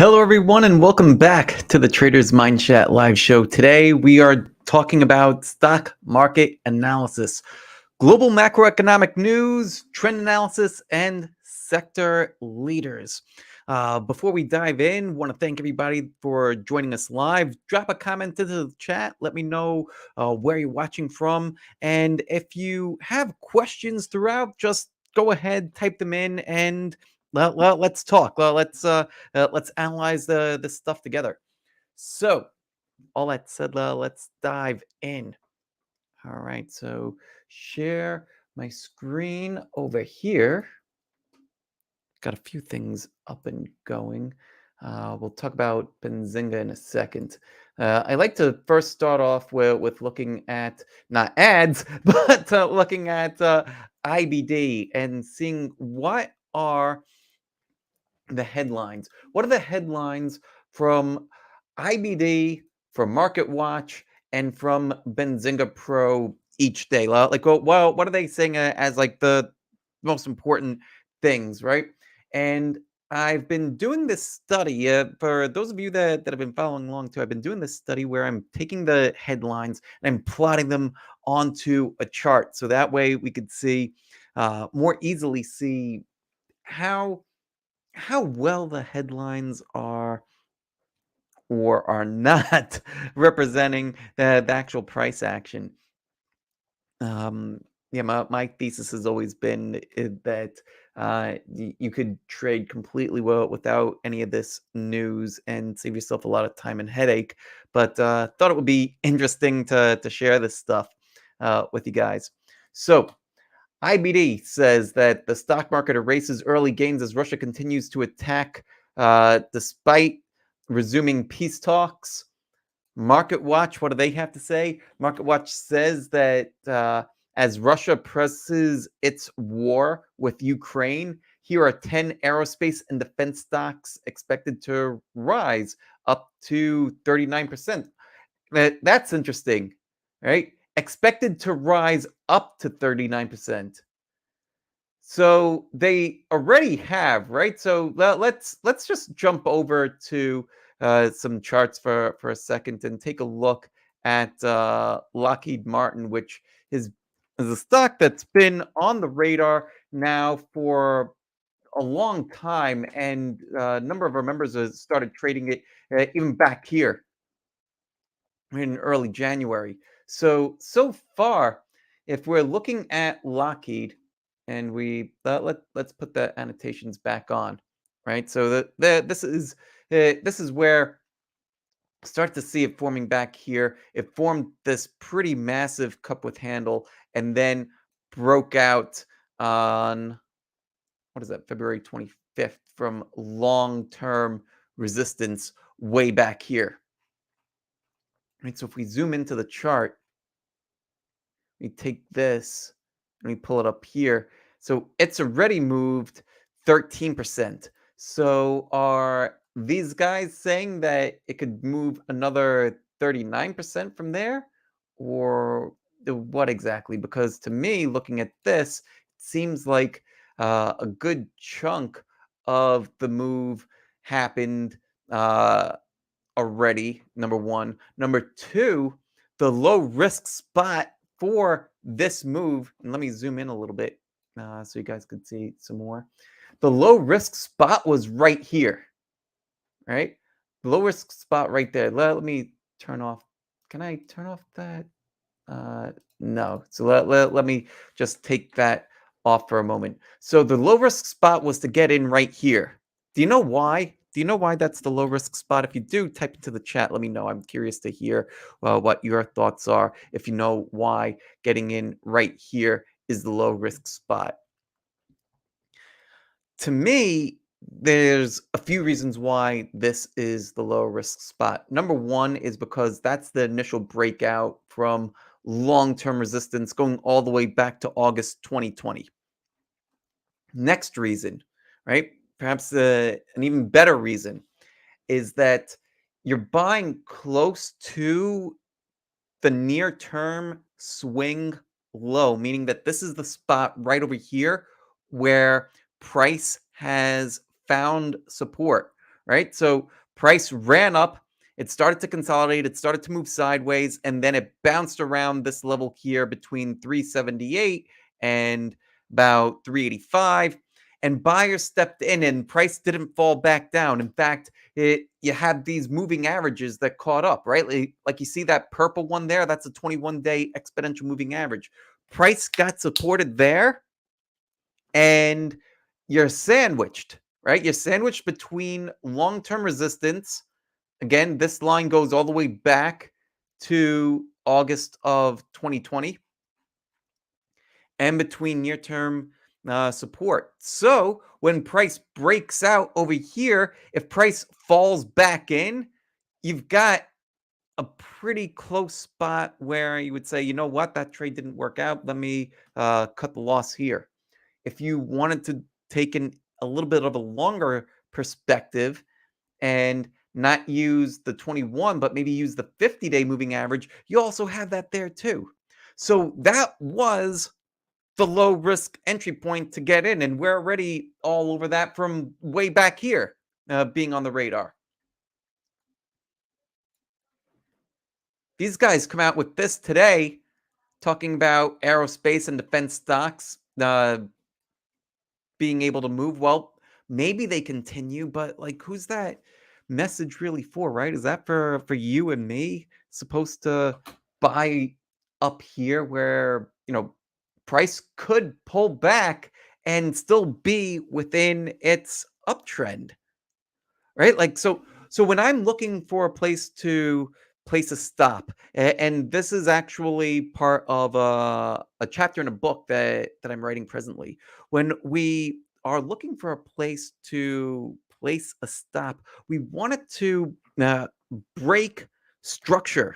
Hello, everyone, and welcome back to the Trader's Mind Chat live show. Today, we are talking about stock market analysis, global macroeconomic news, trend analysis, and sector leaders. Before we dive in, want to thank everybody for joining us live. Drop a comment into the chat. Let me know where you're watching from. And if you have questions throughout, just go ahead, type them in, and let's talk. Let's analyze this stuff together. So, all that said, let's dive in. All right, so share my screen over here. Got a few things up and going. We'll talk about Benzinga in a second. I like to first start off with looking at not ads, but looking at IBD and seeing what are the headlines. What are the headlines from IBD, from Market Watch, and from Benzinga Pro each day? Like, well, what are they saying as like the most important things, right? And I've been doing this study for those of you that have been following along too. I've been doing this study where I'm taking the headlines and I'm plotting them onto a chart, so that way we could see more easily see how well the headlines are or are not representing the actual price action. Um, yeah, my thesis has always been that you could trade completely well without any of this news and save yourself a lot of time and headache. But thought it would be interesting to share this stuff with you guys. So IBD says that the stock market erases early gains as Russia continues to attack despite resuming peace talks. Market Watch, what do they have to say? Market Watch says that as Russia presses its war with Ukraine, here are 10 aerospace and defense stocks expected to rise up to 39%. That's interesting, right? Expected to rise up to 39%. So they already have, right? So let's just jump over to some charts for a second and take a look at Lockheed Martin, which is a stock that's been on the radar now for a long time, and a number of our members have started trading it even back here in early January. So far, if we're looking at Lockheed, and let's put the annotations back on, right? So this is where start to see it forming back here. It formed this pretty massive cup with handle, and then broke out on what is that, February 25th from long-term resistance way back here. Right, so if we zoom into the chart, we take this and we pull it up here. So it's already moved 13%. So are these guys saying that it could move another 39% from there? Or what exactly? Because to me, looking at this, it seems like a good chunk of the move happened already, number one. Number two, the low risk spot for this move, and let me zoom in a little bit so you guys could see some more. The low risk spot was right here, right? The low risk spot right there. Let me turn off. Can I turn off that? No. So let me just take that off for a moment. So the low risk spot was to get in right here. Do you know why? Do you know why that's the low risk spot? If you do, type into the chat. Let me know. I'm curious to hear what your thoughts are. If you know why getting in right here is the low risk spot. To me, there's a few reasons why this is the low risk spot. Number one is because that's the initial breakout from long-term resistance going all the way back to August 2020. Next reason, right? Perhaps an even better reason is that you're buying close to the near-term swing low, meaning that this is the spot right over here where price has found support, right? So price ran up, it started to consolidate, it started to move sideways, and then it bounced around this level here between 378 and about 385. And buyers stepped in, and price didn't fall back down. In fact, you had these moving averages that caught up, right? Like you see that purple one there, that's a 21-day exponential moving average. Price got supported there, and you're sandwiched, right? You're sandwiched between long-term resistance. Again, this line goes all the way back to August of 2020, and between near-term support. So when price breaks out over here, if price falls back in, you've got a pretty close spot where you would say, you know what, that trade didn't work out. Let me cut the loss here. If you wanted to take a little bit of a longer perspective and not use the 21, but maybe use the 50-day moving average, you also have that there too. So that was the low risk entry point to get in. And we're already all over that from way back here being on the radar. These guys come out with this today talking about aerospace and defense stocks being able to move. Well, maybe they continue, but like, who's that message really for, right? Is that for you and me? Supposed to buy up here where, price could pull back and still be within its uptrend, right? Like, so when I'm looking for a place to place a stop, and this is actually part of a chapter in a book that I'm writing presently. When we are looking for a place to place a stop, we want it to break structure,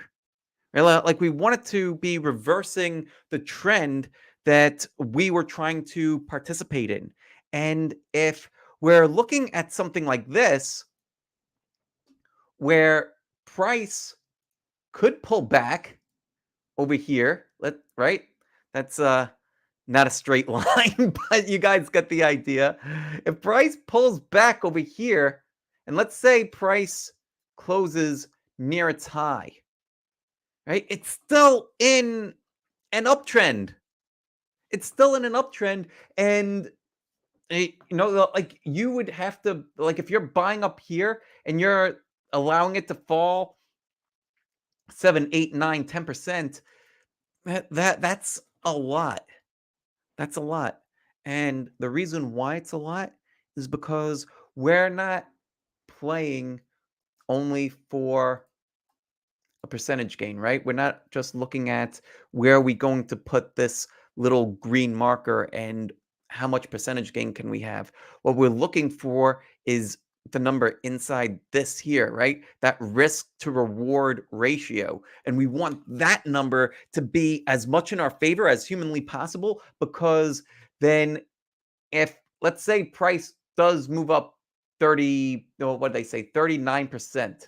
right? Like we want it to be reversing the trend that we were trying to participate in. And if we're looking at something like this, where price could pull back over here, right? That's not a straight line, but you guys get the idea. If price pulls back over here, and let's say price closes near its high, right? It's still in an uptrend. It's still in an uptrend, and like you would have to, like, if you're buying up here and you're allowing it to fall 7, 8, 9, 10%, that's a lot. That's a lot. And the reason why it's a lot is because we're not playing only for a percentage gain, right? We're not just looking at where are we going to put this little green marker and how much percentage gain can we have. What we're looking for is the number inside this here, right? That risk to reward ratio. And we want that number to be as much in our favor as humanly possible, because then if, let's say, price does move up 30, no, what did they say, 39%.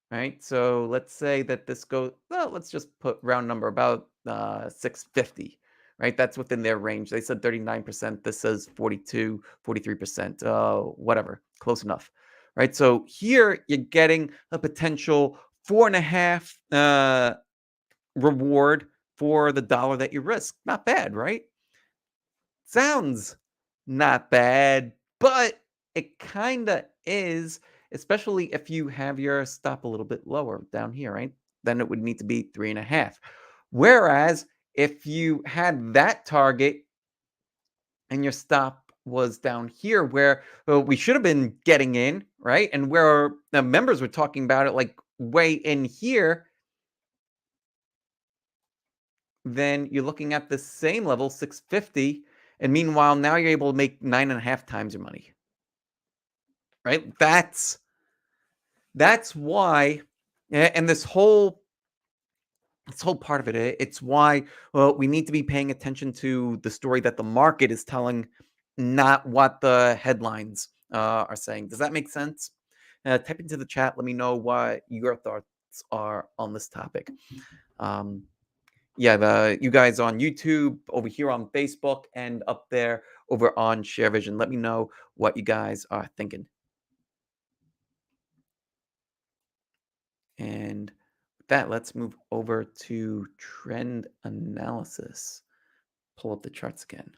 Right? So let's say that this goes, well, let's just put round number about 650, right? That's within their range. They said 39%. This says 42, 43%, whatever, close enough, right? So here you're getting a potential 4.5 reward for the dollar that you risk. Not bad, right? Sounds not bad, but it kind of is, especially if you have your stop a little bit lower down here, right? Then it would need to be 3.5. Whereas if you had that target and your stop was down here where, well, we should have been getting in, right? And where the members were talking about it like way in here, then you're looking at the same level, 650. And meanwhile, now you're able to make 9.5 times your money, right? That's why, and this whole part of it, it's why, well, we need to be paying attention to the story that the market is telling, not what the headlines are saying. Does that make sense? Type into the chat. Let me know what your thoughts are on this topic. Um, Yeah, the you guys on YouTube, over here on Facebook, and up there over on ShareVision. Let me know what you guys are thinking. And with that, let's move over to trend analysis. Pull up the charts again.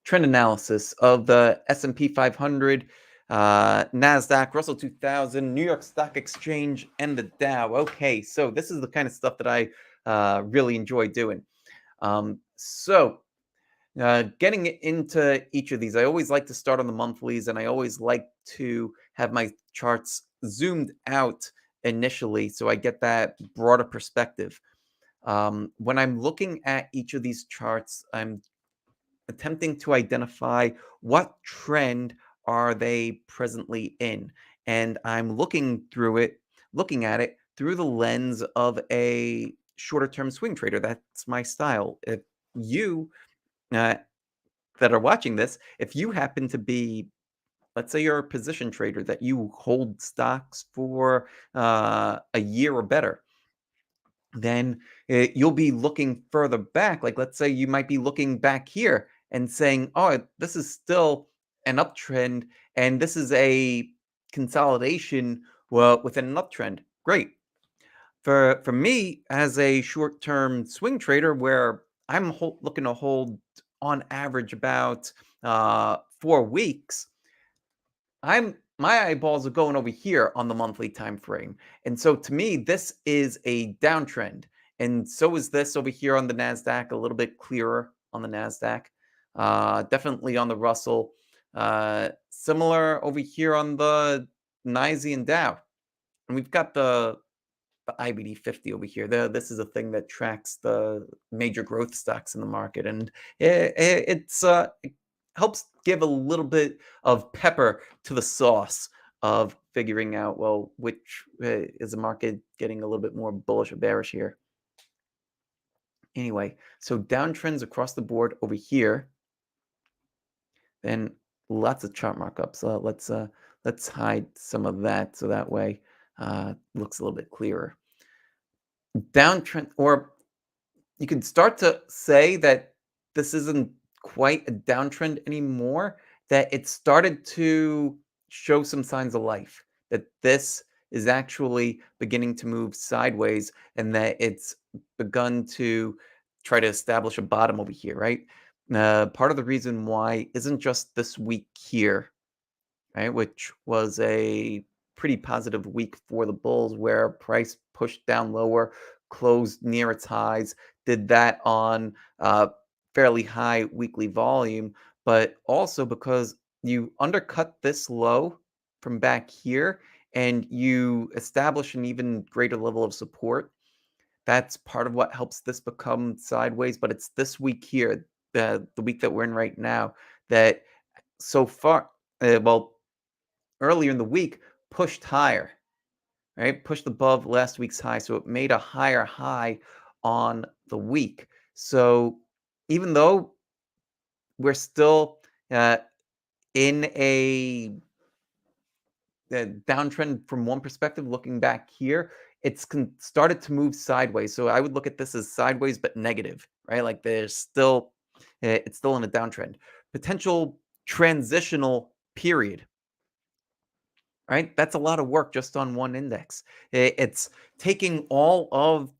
Trend analysis of the S&P 500, NASDAQ, Russell 2000, New York Stock Exchange, and the Dow. Okay, so this is the kind of stuff that I really enjoy doing. Getting into each of these, I always like to start on the monthlies, and I always like to have my charts zoomed out initially so I get that broader perspective. When I'm looking at each of these charts, I'm attempting to identify what trend are they presently in, and I'm looking at it through the lens of a shorter term swing trader. That's my style. If you uh, that are watching this, if you happen to be, let's say you're a position trader that you hold stocks for a year or better, then you'll be looking further back. Like, let's say you might be looking back here and saying, oh, this is still an uptrend, and this is a consolidation, well, within an uptrend. Great. For me, as a short-term swing trader, where I'm looking to hold on average about 4 weeks, my eyeballs are going over here on the monthly time frame. And so to me, this is a downtrend. And so is this over here on the NASDAQ, a little bit clearer on the NASDAQ. Definitely on the Russell. Similar over here on the NYSE and Dow. And we've got the IBD 50 over here. This is a thing that tracks the major growth stocks in the market, and it helps give a little bit of pepper to the sauce of figuring out, well, which is the market getting a little bit more bullish or bearish here. Anyway, so downtrends across the board over here, then lots of chart markups. Let's hide some of that so that way looks a little bit clearer. Downtrend, or you can start to say that this isn't quite a downtrend anymore, that it started to show some signs of life, that this is actually beginning to move sideways, and that it's begun to try to establish a bottom over here, right? Part of the reason why isn't just this week here, right? Which was a pretty positive week for the bulls, where price pushed down lower, closed near its highs, did that on fairly high weekly volume, but also because you undercut this low from back here and you establish an even greater level of support. That's part of what helps this become sideways. But it's this week here, the week that we're in right now, that so far, well, earlier in the week pushed higher, right? Pushed above last week's high. So it made a higher high on the week. So even though we're still uh, in a downtrend from one perspective, looking back here, it's started to move sideways. So I would look at this as sideways, but negative, right? Like there's still, it's still in a downtrend. Potential transitional period, right? That's a lot of work just on one index. It's taking all of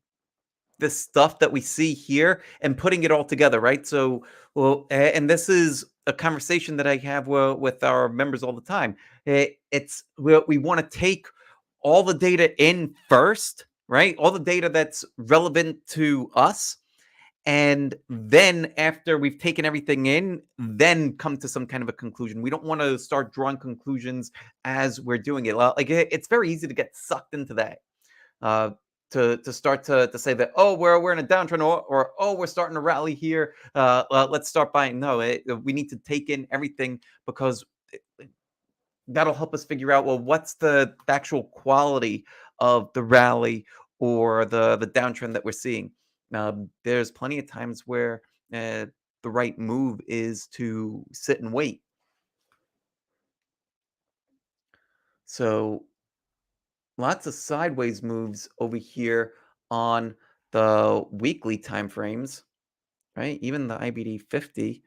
this stuff that we see here and putting it all together, right? So, well, and this is a conversation that I have with our members all the time. It's we want to take all the data in first, right? All the data that's relevant to us, and then after we've taken everything in, then come to some kind of a conclusion. We don't want to start drawing conclusions as we're doing it. Like it's very easy to get sucked into that. Uh, to start to say that, oh, we're in a downtrend, or oh, we're starting to rally here, let's start buying. No, we need to take in everything, because that'll help us figure out, well, what's the actual quality of the rally or the downtrend that we're seeing. There's plenty of times where the right move is to sit and wait. So lots of sideways moves over here on the weekly time frames, right? Even the IBD 50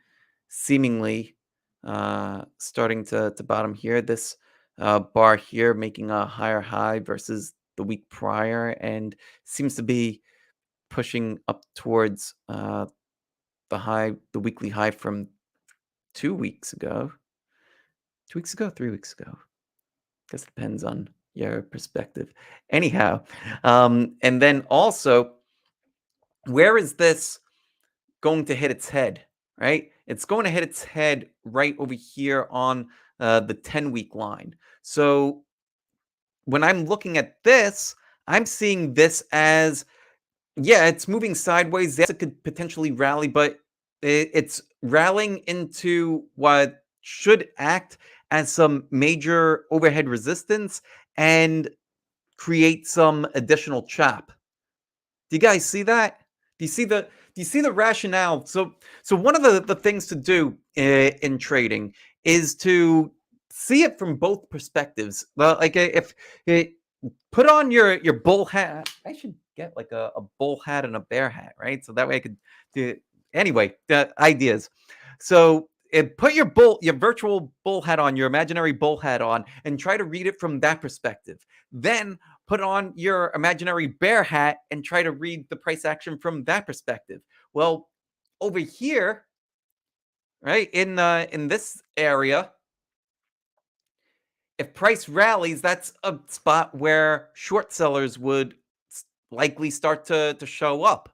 seemingly starting to bottom here. This bar here making a higher high versus the week prior and seems to be pushing up towards the weekly high from 2 weeks ago. 2 weeks ago, 3 weeks ago. Guess it depends on your perspective. Anyhow, and then also, where is this going to hit its head? Right? It's going to hit its head right over here on the 10-week line. So when I'm looking at this, I'm seeing this as, yeah, it's moving sideways. Yes, it could potentially rally, but it's rallying into what should act as some major overhead resistance and create some additional chop. Do you guys see that? Do you see the do you see the rationale? So one of the things to do in trading is to see it from both perspectives. Well, like if put on your bull hat. I should get like a bull hat and a bear hat, right? So that way I could do anyway, the ideas. So put your virtual bull hat on, your imaginary bull hat on, and try to read it from that perspective. Then put on your imaginary bear hat and try to read the price action from that perspective. Well, over here, right, in this area, if price rallies, that's a spot where short sellers would likely start to show up,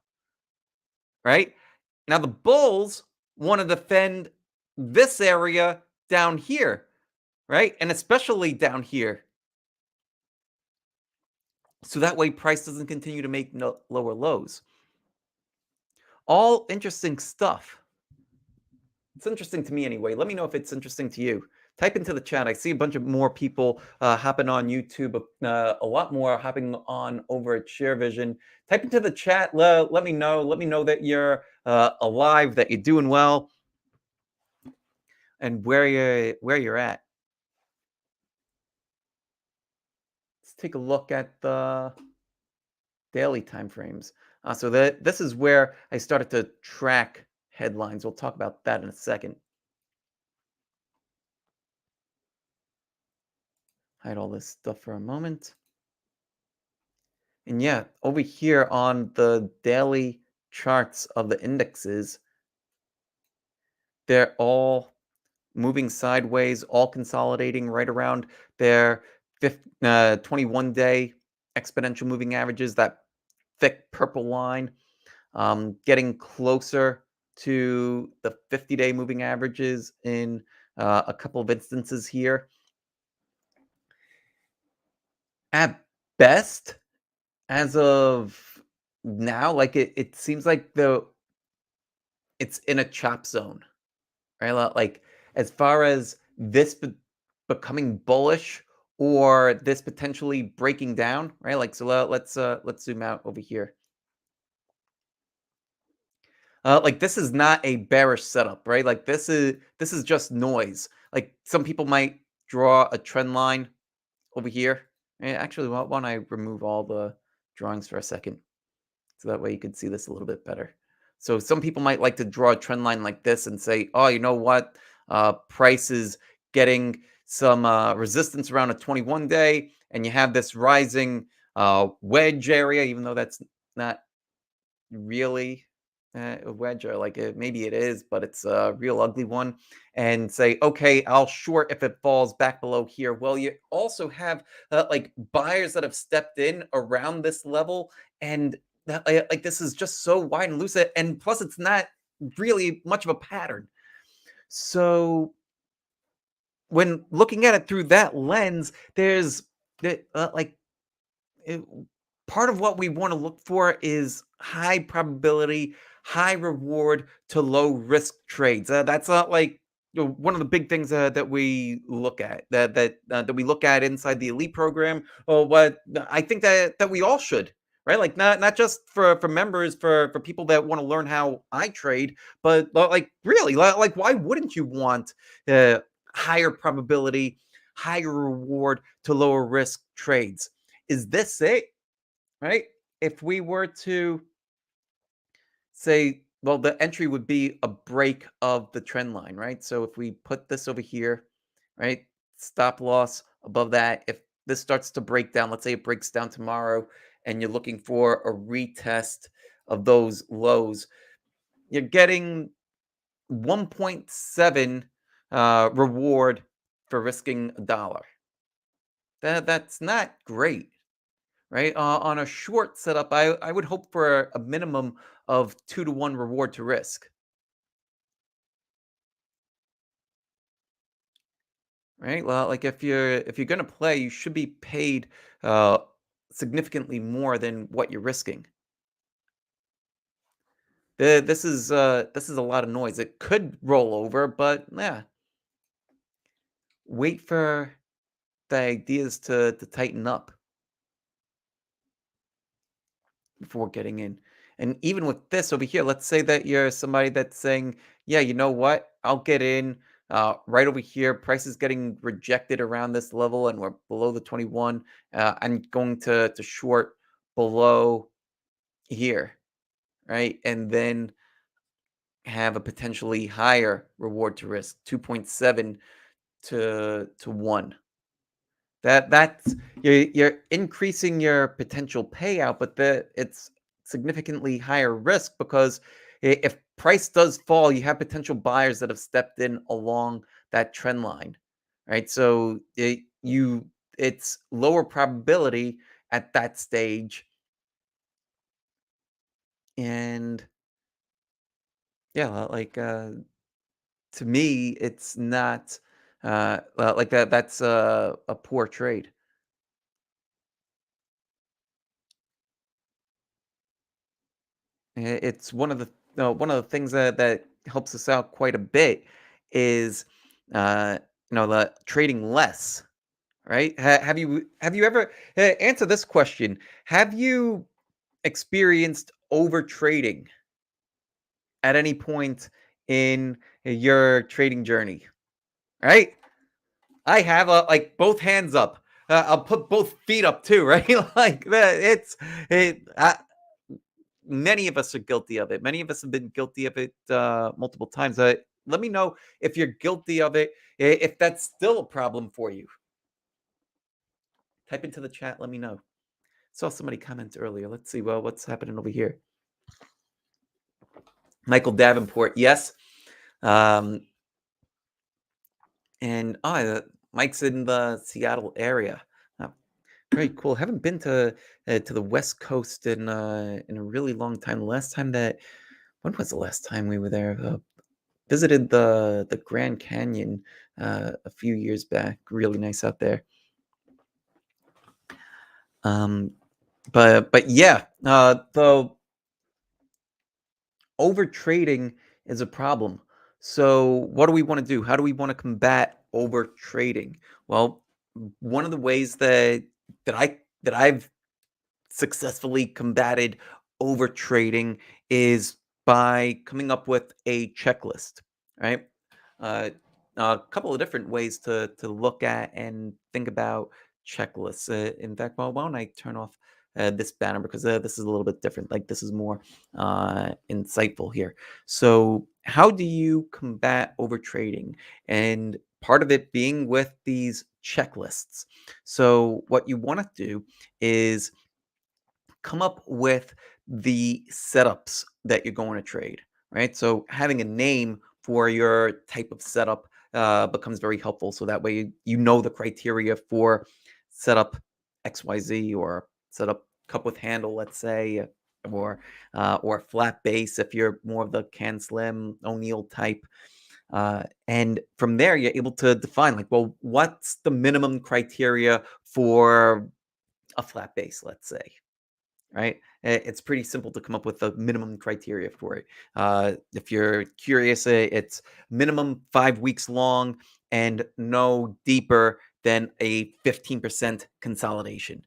right? Now the bulls want to defend this area down here, right? And especially down here. So that way price doesn't continue to make lower lows. All interesting stuff. It's interesting to me anyway. Let me know if it's interesting to you. Type into the chat. I see a bunch of more people hopping on YouTube, a lot more hopping on over at ShareVision. Type into the chat. Let me know. Let me know that you're alive, that you're doing well, and where you're at. Let's take a look at the daily time frames. So this is where I started to track headlines. We'll talk about that in a second. Hide all this stuff for a moment. And yeah, over here on the daily charts of the indexes, they're all moving sideways, all consolidating right around their 21-day exponential moving averages, that thick purple line, getting closer to the 50-day moving averages in a couple of instances here. At best, as of now, like it seems like it's in a chop zone, right? Like as far as this becoming bullish or this potentially breaking down, right? Like so, let's zoom out over here. Like this is not a bearish setup, right? Like this is just noise. Like some people might draw a trend line over here. Actually, why don't I remove all the drawings for a second? So that way you could see this a little bit better. So some people might like to draw a trend line like this and say, oh, you know what? Price is getting some resistance around a 21-day, and you have this rising wedge area, even though that's not really a wedge, or like maybe it is, but it's a real ugly one. And say, okay, I'll short if it falls back below here. Well, you also have like buyers that have stepped in around this level, and that like this is just so wide and loose, and plus it's not really much of a pattern. So when looking at it through that lens, there's like it, part of what we want to look for is high probability, high reward to low risk trades. That's not like one of the big things that we look at that we look at inside the elite program. Or what I think that we all should. Right, like not just for members, for people that want to learn how I trade, but like really, like why wouldn't you want higher probability, higher reward to lower risk trades? Is this it? Right? If we were to say, well, the entry would be a break of the trend line, right? So if we put this over here, right, stop loss above that. If this starts to break down, let's say it breaks down tomorrow, and you're looking for a retest of those lows, you're getting 1.7 reward for risking a dollar. That's not great, right? On a short setup, I would hope for a minimum of 2 to 1 reward to risk, right? Well, like if you're gonna play, you should be paid uh, significantly more than what you're risking. This is a lot of noise. It could roll over, but yeah, wait for the ideas to tighten up before getting in. And even with this over here, let's say that you're somebody that's saying, yeah, you know what? I'll get in right over here. Price is getting rejected around this level and we're below the 21. I'm going to short below here, right? And then have a potentially higher reward to risk, 2.7 to 1. That's you're increasing your potential payout, but it's significantly higher risk because if price does fall, you have potential buyers that have stepped in along that trend line, right? So it's lower probability at that stage, and yeah, like to me, it's not like that. That's a poor trade. It's one of the things that helps us out quite a bit is the trading less, right? Have you ever answer this question? Have you experienced over trading at any point in your trading journey? Right? I have like both hands up. I'll put both feet up too, right? Like that. It. Many of us are guilty of it. Many of us have been guilty of it multiple times. Let me know if you're guilty of it, if that's still a problem for you. Type into the chat. Let me know. Saw somebody comment earlier. Let's see. Well, what's happening over here? Michael Davenport. Yes. Um, and Mike's in the Seattle area. Oh, very cool. Haven't been to the West Coast in a really long time. The last time that when was the last time we were there? Visited the Grand Canyon a few years back. Really nice out there. Um, but yeah, the over trading is a problem. So what do we want to do? How do we want to combat over trading? Well, one of the ways that I've successfully combated over trading is by coming up with a checklist, right? Uh, a couple of different ways to look at and think about checklists. In fact, well, why don't I turn off this banner because this is a little bit different. Like this is more insightful here. So, how do you combat over trading? And part of it being with these checklists. So, what you want to do is come up with the setups that you're going to trade, right? So having a name for your type of setup becomes very helpful. So that way you know the criteria for setup XYZ or setup cup with handle, let's say, or flat base if you're more of the can slim O'Neill type. And from there, you're able to define like, well, what's the minimum criteria for a flat base, let's say, right? It's pretty simple to come up with a minimum criteria for it. If you're curious, it's minimum 5 weeks long and no deeper than a 15% consolidation.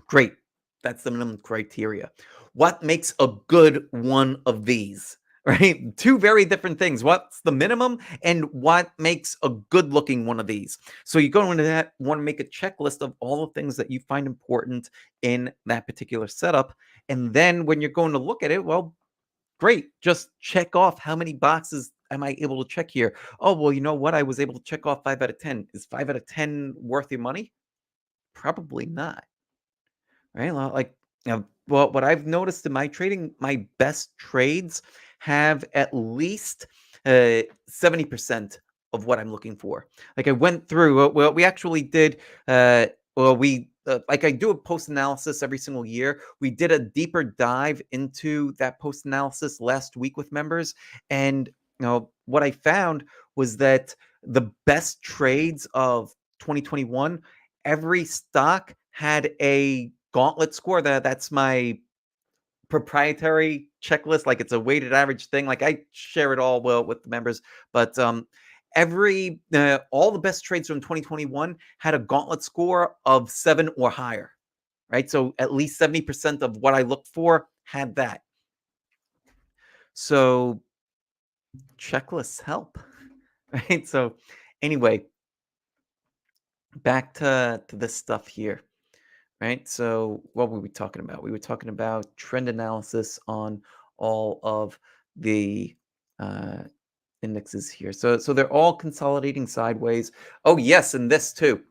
Great. That's the minimum criteria. What makes a good one of these? Right? Two very different things. What's the minimum and what makes a good looking one of these? So you go into that, want to make a checklist of all the things that you find important in that particular setup. And then when you're going to look at it, well, Great. Just check off how many boxes am I able to check here. Oh, well, you know what? I was able to check off 5 out of 10. Is 5 out of 10 worth your money? Probably not. Right? Well, what I've noticed in my trading, my best trades have at least 70% of what I'm looking for. Like I went through, well, we actually did, like I do a post analysis every single year. We did a deeper dive into that post analysis last week with members. And, what I found was that the best trades of 2021, every stock had a gauntlet score. That's my proprietary checklist. Like it's a weighted average thing. Like I share it all well with the members, but every all the best trades from 2021 had a gauntlet score of 7 or higher. Right, so at least 70% of what I looked for had that. So checklists help. Right, so anyway, back to this stuff here. Right? So what were we talking about? We were talking about trend analysis on all of the uh, indexes here. So they're all consolidating sideways. Oh yes, and this too.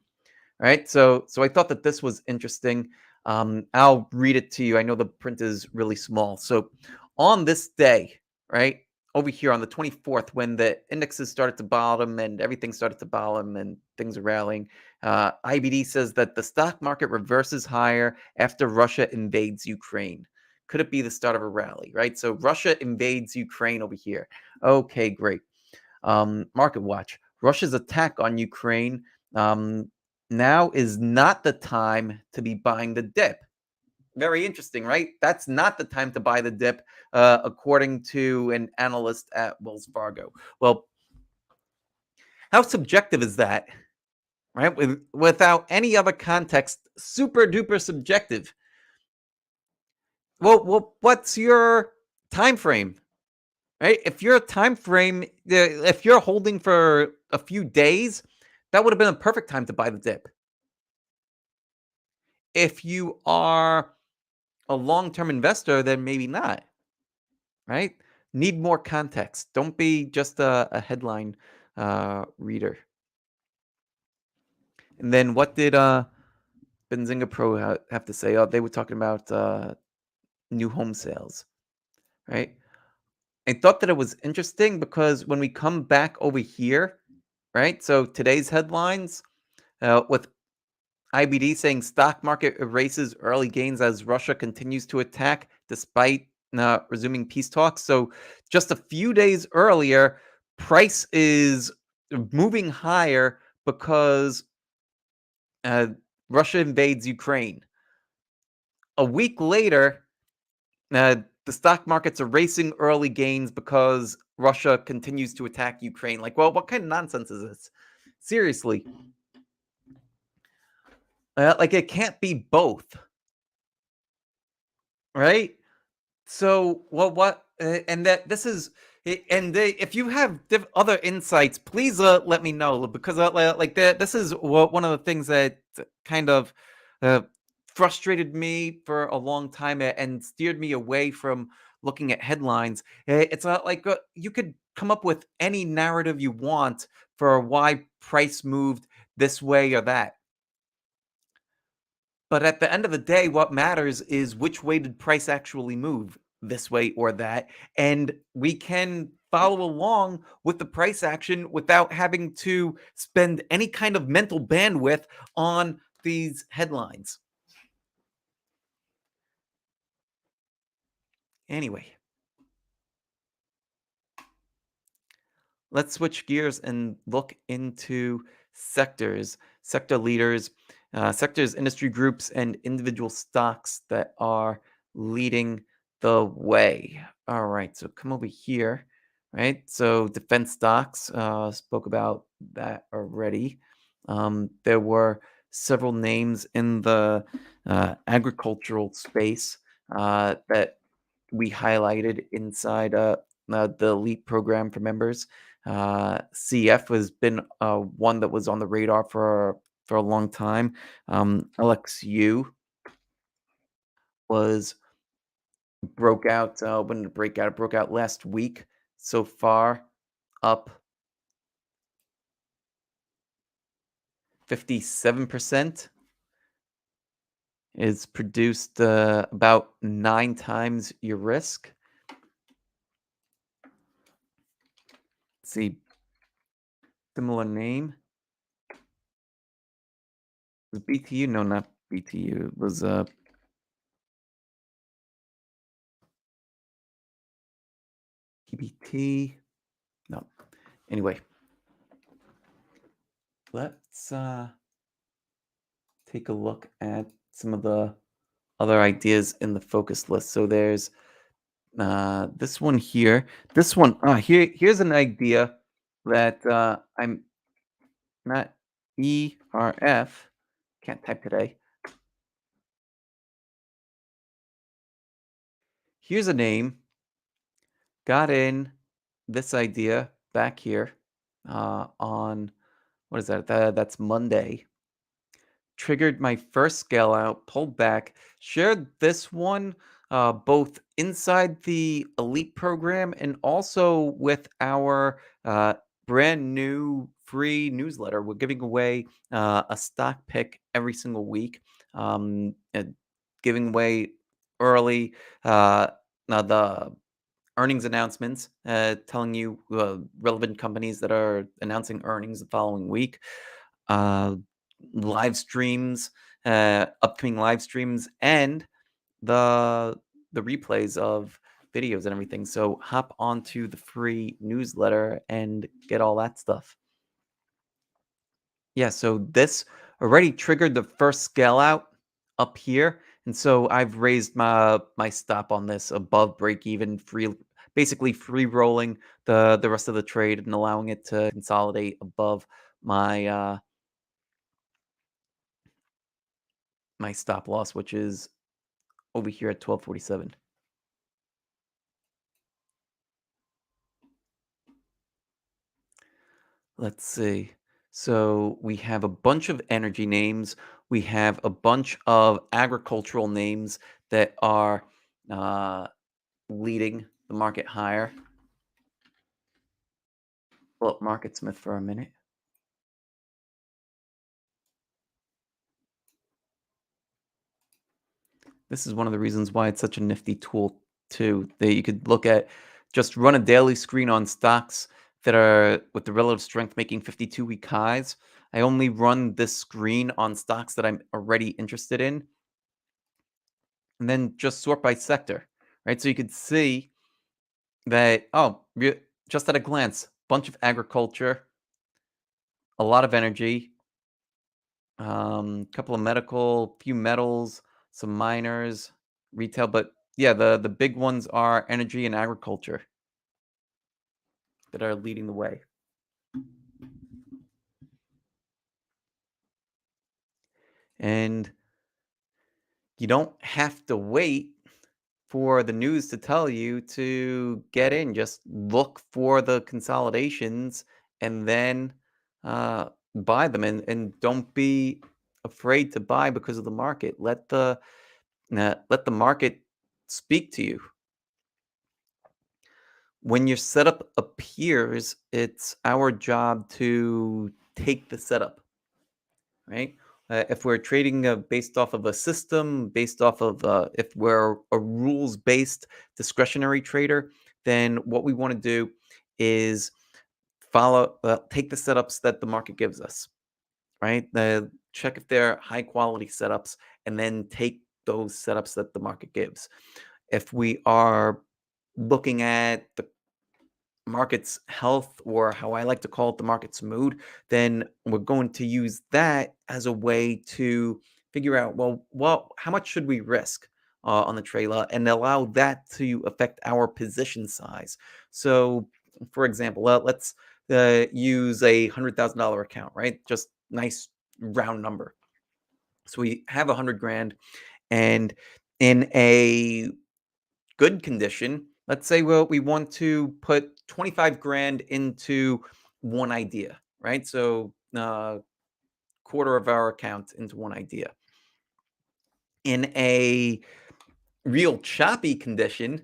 Right. So I thought that this was interesting. I'll read it to you. I know the print is really small. So on this day, right over here on the 24th, when the indexes started to bottom and everything started to bottom and things are rallying, IBD says that the stock market reverses higher after Russia invades Ukraine. Could it be the start of a rally? Right. So Russia invades Ukraine over here. Okay, great. Market Watch. Russia's attack on Ukraine um, now is not the time to be buying the dip. Very interesting, right? That's not the time to buy the dip, according to an analyst at Wells Fargo. Well, how subjective is that, right? Without any other context, super duper subjective. Well, what's your time frame? Right? If you're a time frame, if you're holding for a few days, that would have been a perfect time to buy the dip. If you are a long-term investor, then maybe not, right? Need more context. Don't be just a headline reader. And then what did Benzinga Pro have to say? Oh, they were talking about new home sales, right? I thought that it was interesting because when we come back over here, right? So today's headlines with IBD saying stock market erases early gains as Russia continues to attack despite resuming peace talks. So just a few days earlier, price is moving higher because uh, Russia invades Ukraine. A week later, the stock market's erasing early gains because Russia continues to attack Ukraine. Like, well, what kind of nonsense is this? Seriously. Like, it can't be both, right? So, well, and that this is, if you have other insights, please let me know because like that, this is one of the things that kind of uh, frustrated me for a long time and steered me away from looking at headlines. It's not like you could come up with any narrative you want for why price moved this way or that. But at the end of the day, what matters is which way did price actually move, this way or that. And we can follow along with the price action without having to spend any kind of mental bandwidth on these headlines. Anyway, let's switch gears and look into sector leaders, sectors, industry groups, and individual stocks that are leading the way. All right, so come over here, right? So defense stocks, spoke about that already. There were several names in the agricultural space that we highlighted inside the elite program for members. CF has been one that was on the radar for a long time. LXU was Broke out, when did it break out? It broke out last week. So far, up 57%. Is produced about 9 times your risk. Let's see, similar name. Was it BTU? No, not BTU. It was PBT. No. Anyway, let's take a look at some of the other ideas in the focus list. So there's this one here. This one, here's an idea that I'm not ERF. Can't type today. Here's a name. Got in this idea back here on what is that? That's Monday. Triggered my first scale out, pulled back, shared this one both inside the elite program and also with our brand new free newsletter. We're giving away a stock pick every single week, and giving away early now the earnings announcements, telling you relevant companies that are announcing earnings the following week, uh, live streams, upcoming live streams, and the the replays of videos and everything. So hop onto the free newsletter and get all that stuff. Yeah, so this already triggered the first scale out up here. And so I've raised my stop on this above break even, basically free rolling the rest of the trade and allowing it to consolidate above my my stop loss, which is over here at 1247. Let's see. So we have a bunch of energy names. We have a bunch of agricultural names that are uh, leading the market higher. Pull up Market Smith for a minute. This is one of the reasons why it's such a nifty tool too. That you could look at, just run a daily screen on stocks that are with the relative strength making 52-week highs. I only run this screen on stocks that I'm already interested in, and then just sort by sector, right? So you could see that, just at a glance, bunch of agriculture, a lot of energy, couple of medical, few metals, some miners, retail, but yeah, the big ones are energy and agriculture that are leading the way. And you don't have to wait for the news to tell you to get in. Just look for the consolidations and then buy them. And don't be afraid to buy because of the market. Let the market speak to you. When your setup appears, it's our job to take the setup, right? If we're trading based off of a system, based off of if we're a rules based discretionary trader, then what we want to do is take the setups that the market gives us, right? Check if they're high quality setups and then take those setups that the market gives. If we are looking at the market's health, or how I like to call it, the market's mood, then we're going to use that as a way to figure out, well, how much should we risk on the trailer and allow that to affect our position size. So, for example, let's use $100,000 account, right? Just nice round number. So we have 100 grand, and in a good condition, let's say, well, we want to put 25 grand into one idea, right? So quarter of our account into one idea. In a real choppy condition,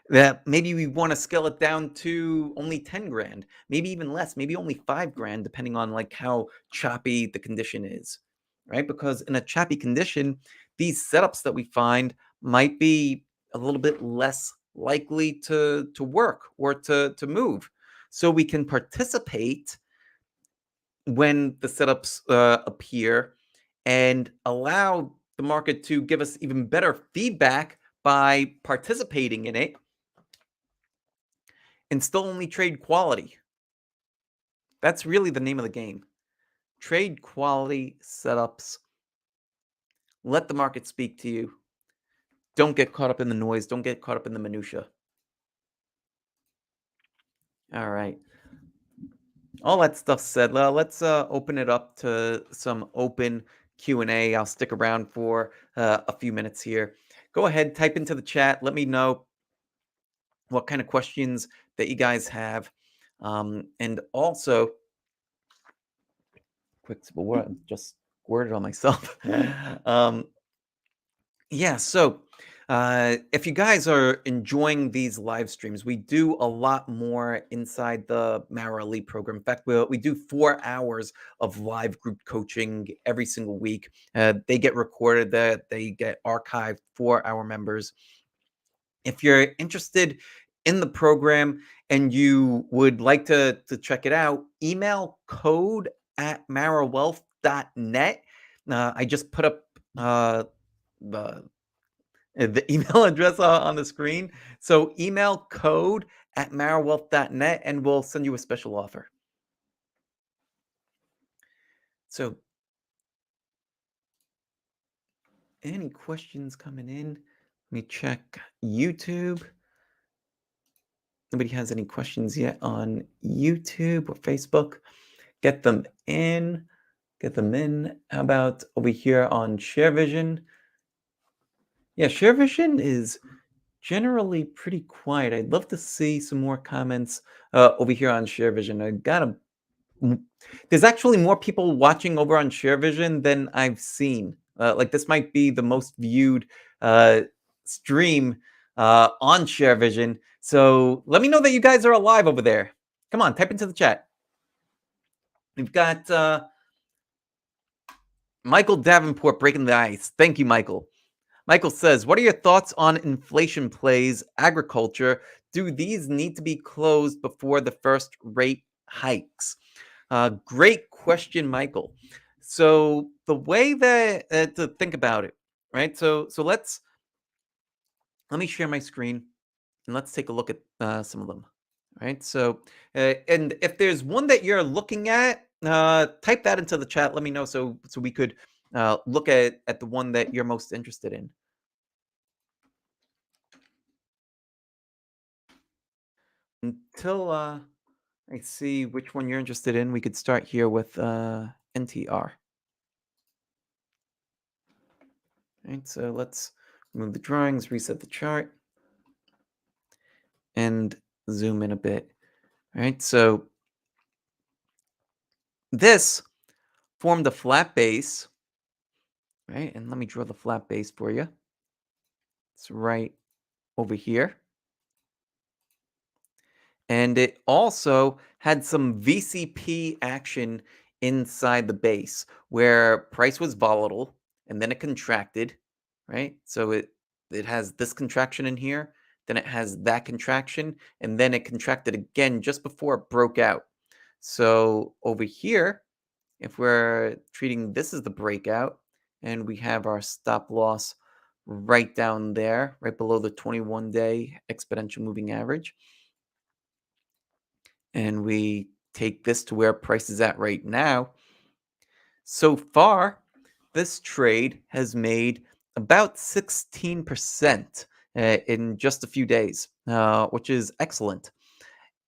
that maybe we want to scale it down to only 10 grand, maybe even less, maybe only 5 grand, depending on like how choppy the condition is, right? Because in a choppy condition, these setups that we find might be a little bit less likely to work or to move. So we can participate when the setups appear and allow the market to give us even better feedback by participating in it and still only trade quality. That's really the name of the game. Trade quality setups. Let the market speak to you. Don't get caught up in the noise. Don't get caught up in the minutia. All right. All that stuff said, let's open it up to some open Q&A. I'll stick around for a few minutes here. Go ahead, type into the chat. Let me know what kind of questions that you guys have. And also, quick sip of water, just squirted on myself. um, yeah, so if you guys are enjoying these live streams, we do a lot more inside the Mara Elite program. In fact, we do 4 hours of live group coaching every single week. They get recorded, that they get archived for our members. If you're interested in the program and you would like to check it out, email code at marawealth.net. I just put up the the email address on the screen. So email code at marawealth.net and we'll send you a special offer. So any questions coming in? Let me check YouTube. Nobody has any questions yet on YouTube or Facebook. Get them in. Get them in. How about over here on ShareVision? Yeah, ShareVision is generally pretty quiet. I'd love to see some more comments over here on ShareVision. I got a There's actually more people watching over on ShareVision than I've seen. Like this might be the most viewed uh, stream on ShareVision. So let me know that you guys are alive over there. Come on, type into the chat. We've got Michael Davenport breaking the ice. Thank you, Michael. Michael says, what are your thoughts on inflation plays, agriculture? Do these need to be closed before the first rate hikes? Great question, Michael. So the way that to think about it, right? So let me share my screen and let's take a look at some of them. Right. So and if there's one that you're looking at, type that into the chat. Let me know so we could look at the one that you're most interested in. Until I see which one you're interested in, we could start here with NTR. Right, so let's remove the drawings, reset the chart, and zoom in a bit. Right, so this formed a flat base, right? And let me draw the flat base for you. It's right over here. And it also had some VCP action inside the base where price was volatile and then it contracted, right? So it has this contraction in here, then it has that contraction, and then it contracted again just before it broke out. So over here, if we're treating this as the breakout and we have our stop loss right down there, right below the 21-day exponential moving average, and we take this to where price is at right now, so far, this trade has made about 16% in just a few days, which is excellent.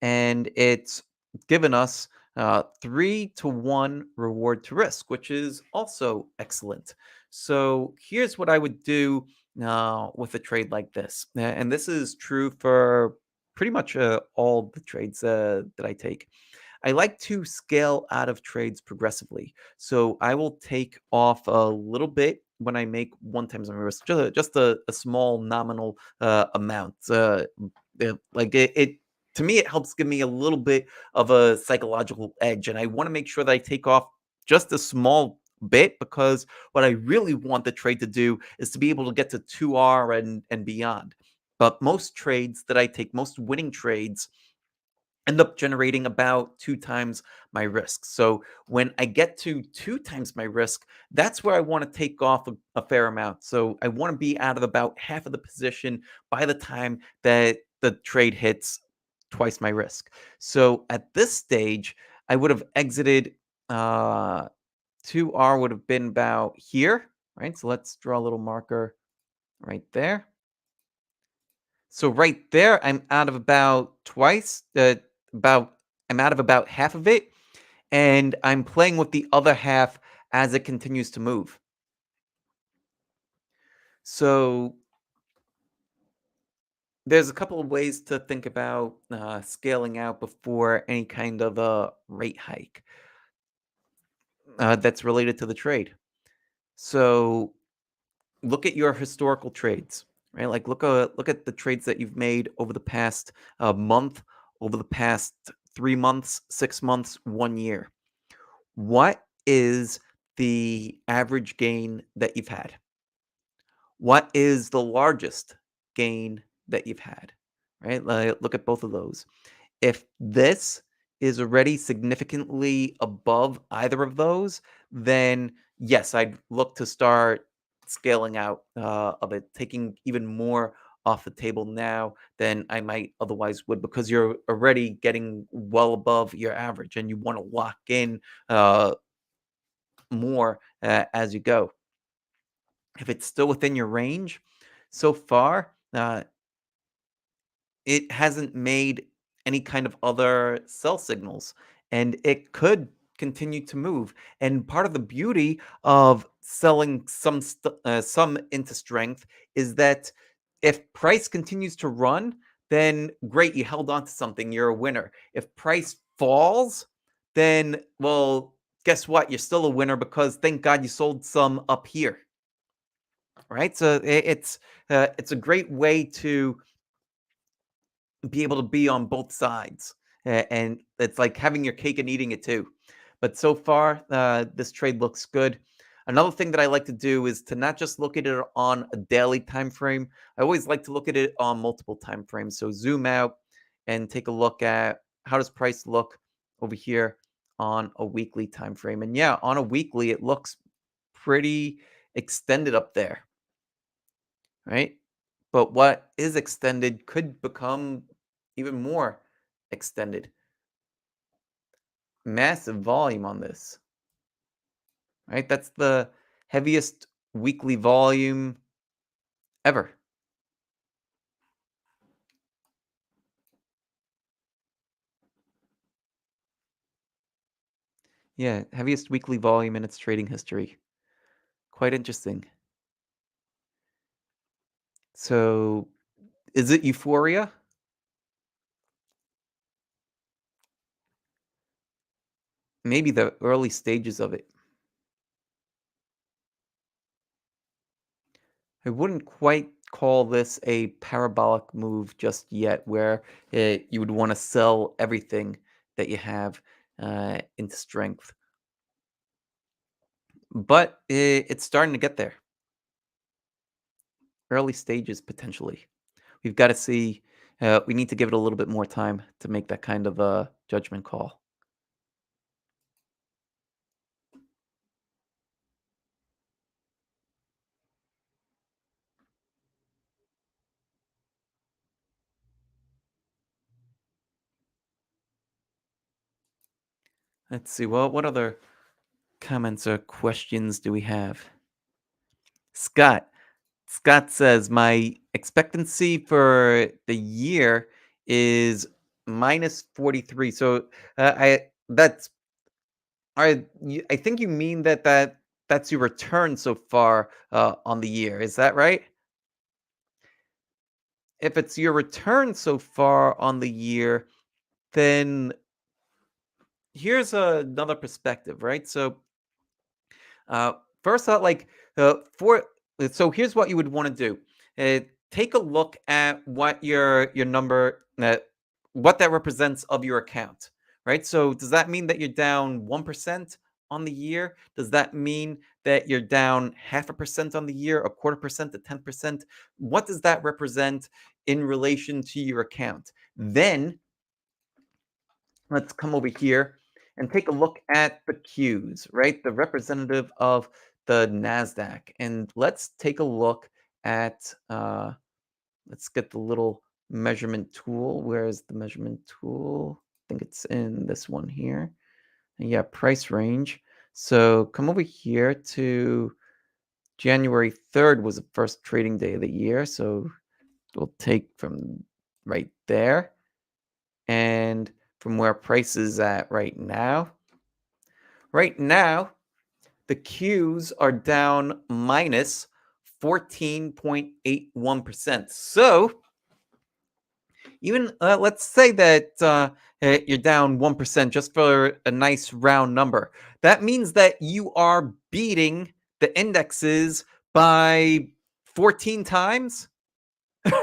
And it's given us 3-to-1 reward to risk, which is also excellent. So here's what I would do with a trade like this. And this is true for pretty much all the trades that I take. I like to scale out of trades progressively. So I will take off a little bit when I make one times my risk, just a small nominal amount. It to me, it helps give me a little bit of a psychological edge, and I want to make sure that I take off just a small bit because what I really want the trade to do is to be able to get to 2R and beyond. But most trades that I take, most winning trades, end up generating about two times my risk. So when I get to two times my risk, that's where I want to take off a fair amount. So I want to be out of about half of the position by the time that the trade hits twice my risk. So at this stage, I would have exited. 2R would have been about here, right? So let's draw a little marker right there. So right there, I'm out of about twice, about I'm out of about half of it, and I'm playing with the other half as it continues to move. So there's a couple of ways to think about scaling out before any kind of a rate hike that's related to the trade. So look at your historical trades, right? Like look at the trades that you've made over the past month, over the past 3 months, 6 months, 1 year. What is the average gain that you've had? What is the largest gain that you've had? Right? Like, look at both of those. If this is already significantly above either of those, then yes, I'd look to start scaling out of it, taking even more off the table now than I might otherwise would because you're already getting well above your average and you want to lock in uh, more as you go. If it's still within your range, so far, it hasn't made any kind of other sell signals, and it could continue to move. And part of the beauty of selling some into strength is that if price continues to run, then great, you held on to something, you're a winner. If price falls, then well, guess what? You're still a winner because thank God you sold some up here, right? So it's a great way to be able to be on both sides, and it's like having your cake and eating it too. But so far, this trade looks good. Another thing that I like to do is to not just look at it on a daily time frame. I always like to look at it on multiple time frames. So zoom out and take a look at how does price look over here on a weekly time frame. And yeah, on a weekly, it looks pretty extended up there, right? But what is extended could become even more extended. Massive volume on this, right? That's the heaviest weekly volume ever. Yeah, heaviest weekly volume in its trading history. Quite interesting. So, is it euphoria? Maybe the early stages of it. I wouldn't quite call this a parabolic move just yet, where you would want to sell everything that you have into strength. But it's starting to get there. Early stages potentially. We've got to see. We need to give it a little bit more time to make that kind of a judgment call. Let's see. Well, what other comments or questions do we have? Scott. Scott says my expectancy for the year is minus 43. So I that's I think you mean that's your return so far on the year. Is that right? If it's your return so far on the year, then here's another perspective, right? So, uh, first out, like For so here's what you would want to do. Take a look at what your number what that represents of your account, right? So does that mean that you're down 1% on the year? Does that mean that you're down half a percent on the year, a quarter percent, to 10%? What does that represent in relation to your account? Then let's come over here and take a look at the Qs, right? The representative of the NASDAQ. And let's take a look at, let's get the little measurement tool. Where's the measurement tool? I think it's in this one here. And yeah, price range. So come over here to January 3rd was the first trading day of the year. So we'll take from right there. And from where price is at right now. Right now, the Qs are down minus 14.81%. So even let's say that you're down 1% just for a nice round number. That means that you are beating the indexes by 14 times.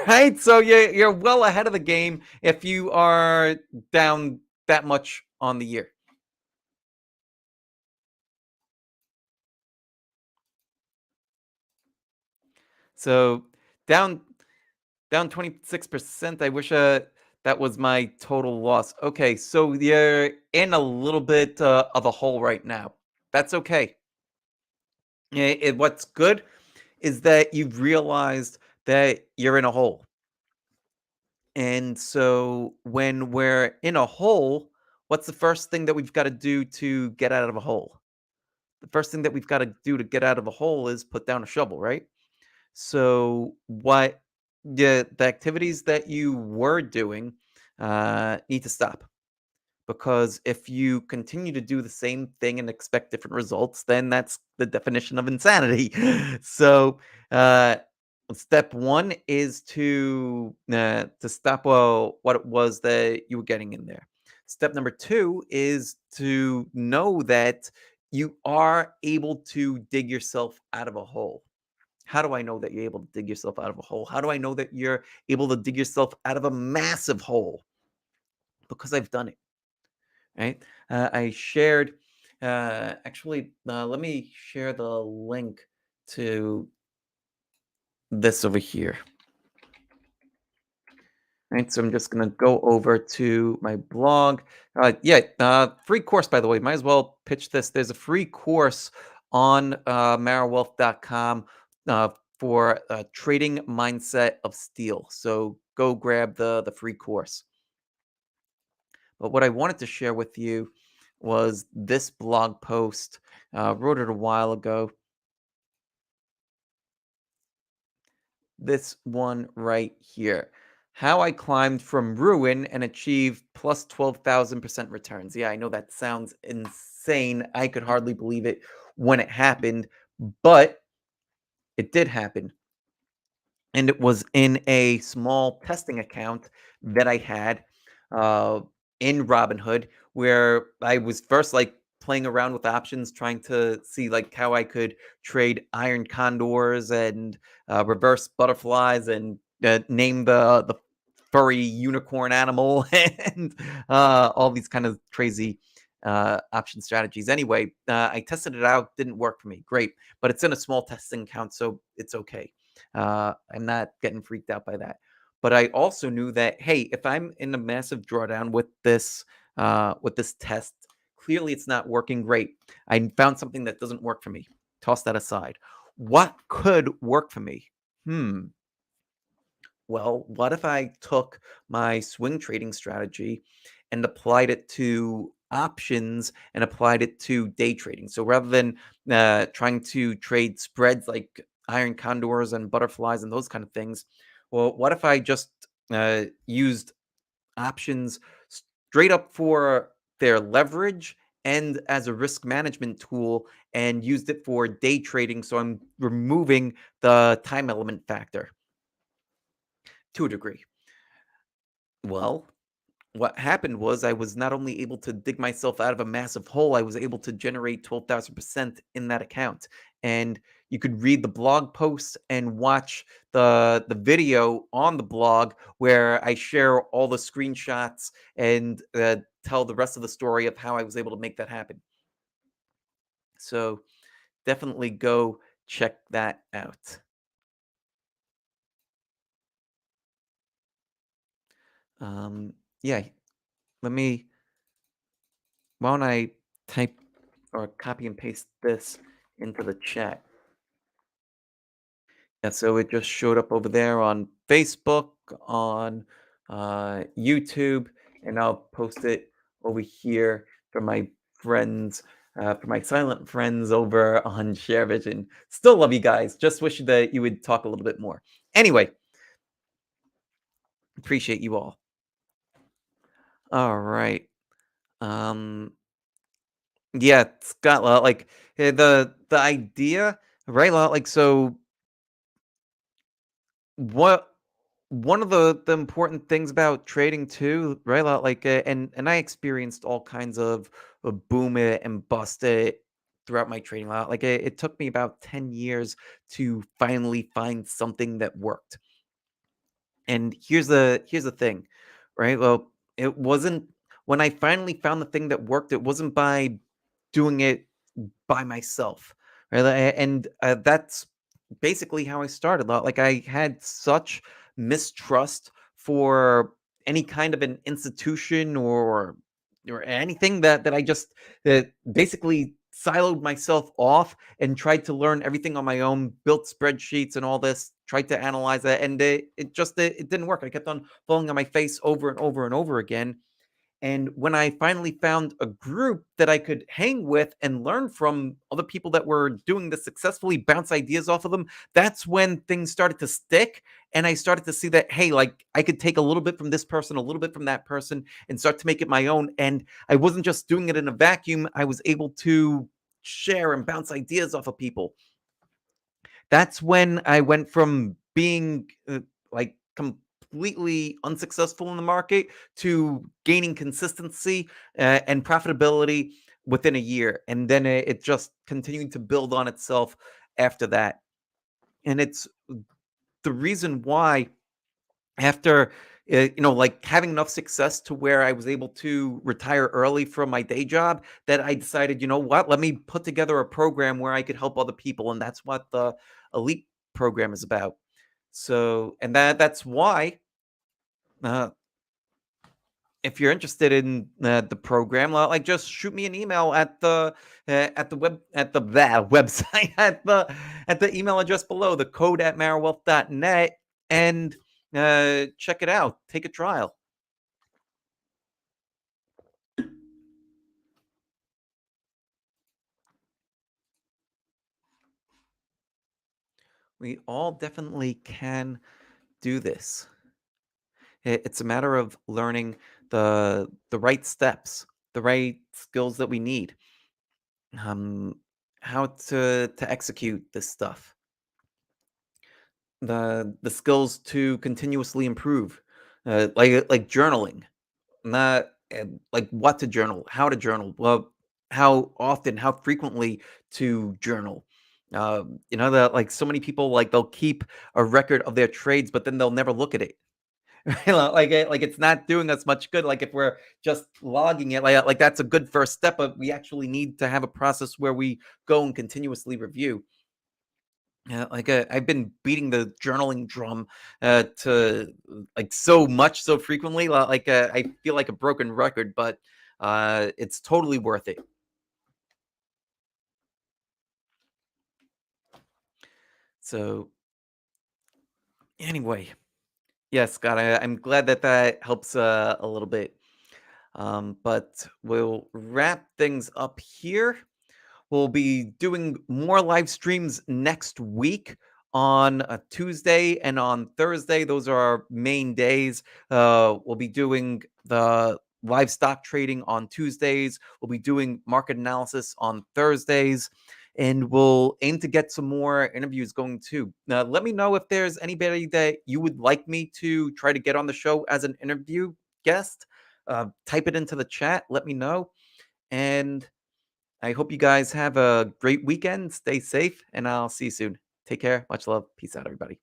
Right? So you're well ahead of the game if you are down that much on the year. So down down 26%. I wish that was my total loss. Okay, so you're in a little bit of a hole right now. That's okay. What's good is that you've realized that you're in a hole. And so when we're in a hole, what's the first thing that we've got to do to get out of a hole? The first thing that we've got to do to get out of a hole is put down a shovel, right? So what the activities that you were doing need to stop, because if you continue to do the same thing and expect different results, then that's the definition of insanity. So uh, step one is to stop what it was that you were getting in there. Step number two is to know that you are able to dig yourself out of a hole. How do I know that you're able to dig yourself out of a hole? How do I know that you're able to dig yourself out of a massive hole? Because I've done it, right? I shared, let me share the link to this over here. Right, so I'm just gonna go over to my blog. Free course, by the way. Might as well pitch this. There's a free course on marawealth.com for trading mindset of steel. So go grab the free course. But what I wanted to share with you was this blog post. Wrote it a while ago. This one right here. How I climbed from ruin and achieved plus 12,000% returns. Yeah, I know that sounds insane. I could hardly believe it when it happened, but it did happen. And it was in a small testing account that I had uh, in Robinhood, where I was first like playing around with options, trying to see like how I could trade iron condors and reverse butterflies and name the furry unicorn animal and all these kind of crazy option strategies. Anyway, I tested it out, didn't work for me. Great, but it's in a small testing account, so it's okay. I'm not getting freaked out by that. But I also knew that, hey, if I'm in a massive drawdown with this test, clearly it's not working great. I found something that doesn't work for me. Toss that aside. What could work for me? Hmm. Well, what if I took my swing trading strategy and applied it to options and applied it to day trading? So rather than trying to trade spreads like iron condors and butterflies and those kind of things, well, what if I just used options straight up for their leverage and as a risk management tool and used it for day trading? So I'm removing the time element factor to a degree. Well, what happened was I was not only able to dig myself out of a massive hole, I was able to generate 12,000% in that account. And you could read the blog post and watch the video on the blog where I share all the screenshots and tell the rest of the story of how I was able to make that happen. So definitely go check that out. Um, yeah, let me. Why don't I type or copy and paste this into the chat? Yeah, so it just showed up over there on Facebook, on YouTube, and I'll post it over here for my friends, for my silent friends over on ShareVision. Still love you guys. Just wish that you would talk a little bit more. Anyway, appreciate you all. All right. Um, yeah, Scott, the idea, right? Like so what one of the important things about trading too, right? And I experienced all kinds of boom it and bust it throughout my trading lot. It took me about 10 years to finally find something that worked. And here's the thing, right? Well, it wasn't when I finally found the thing that worked, it wasn't by doing it by myself, right? And that's basically how I started. Like I had such mistrust for any kind of an institution or anything that I just basically siloed myself off and tried to learn everything on my own, built spreadsheets and all this, tried to analyze that, and it didn't work. I kept on falling on my face over and over and over again. And when I finally found a group that I could hang with and learn from other people that were doing this successfully, bounce ideas off of them, that's when things started to stick. And I started to see that, hey, like I could take a little bit from this person, a little bit from that person, and start to make it my own. And I wasn't just doing it in a vacuum, I was able to share and bounce ideas off of people. That's when I went from being completely unsuccessful in the market to gaining consistency and profitability within a year. And then it just continued to build on itself after that. And it's the reason why, after like having enough success to where I was able to retire early from my day job, that I decided, you know what, let me put together a program where I could help other people, and that's what the elite program is about. So, and that's why, uh, if you're interested in the program, like just shoot me an email at the website at the email address below, the code at marwealth.net, and check it out. Take a trial. We all definitely can do this. It's a matter of learning the right steps, the right skills that we need, um, how to execute this stuff, the skills to continuously improve, like journaling, not like what to journal, how to journal, well, how often, how frequently to journal. That like so many people, like they'll keep a record of their trades, but then they'll never look at it. Like it's not doing us much good. Like if we're just logging it, like that's a good first step, but we actually need to have a process where we go and continuously review. Yeah, I've been beating the journaling drum to like so much so frequently. I feel like a broken record, but it's totally worth it. So anyway, yes, Scott, I'm glad that that helps a little bit. But we'll wrap things up here. We'll be doing more live streams next week on a Tuesday and on Thursday. Those are our main days. We'll be doing the live stock trading on Tuesdays. We'll be doing market analysis on Thursdays. And we'll aim to get some more interviews going too. Now, let me know if there's anybody that you would like me to try to get on the show as an interview guest. Type it into the chat. Let me know. And I hope you guys have a great weekend. Stay safe, and I'll see you soon. Take care. Much love. Peace out, everybody.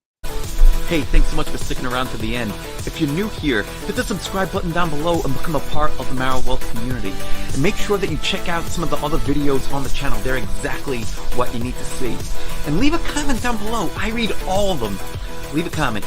Hey, thanks so much for sticking around to the end. If you're new here, hit the subscribe button down below and become a part of the Marrow Wealth community. And make sure that you check out some of the other videos on the channel. They're exactly what you need to see. And leave a comment down below. I read all of them. Leave a comment.